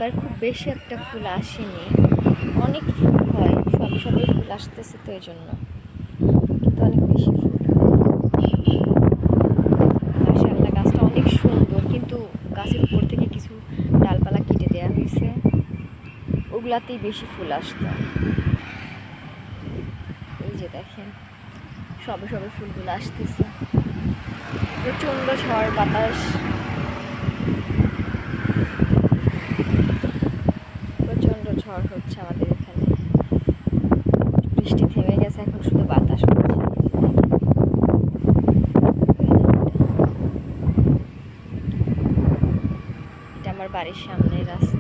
এবার খুব বেশি একটা ফুল আসেনি, অনেক ফুল হয়, সবে ফুল আসতেছে তো এই জন্য, কিন্তু অনেক বেশি ফুল। মাশাআল্লাহ গাছটা অনেক সুন্দর, কিন্তু গাছের উপর থেকে কিছু ডালপালা কেটে দেওয়া হয়েছে, ওগুলাতেই বেশি ফুল আসতো। এই যে দেখেন সবে ফুলগুলো আসতেছে, প্রচণ্ড ঝড় বাতাস, প্রচণ্ড ঝড় হচ্ছে আমাদের এখানে। বৃষ্টি থেমে গেছে, এখন শুধু বাতাস হচ্ছে। এটা আমার বাড়ির সামনের রাস্তা।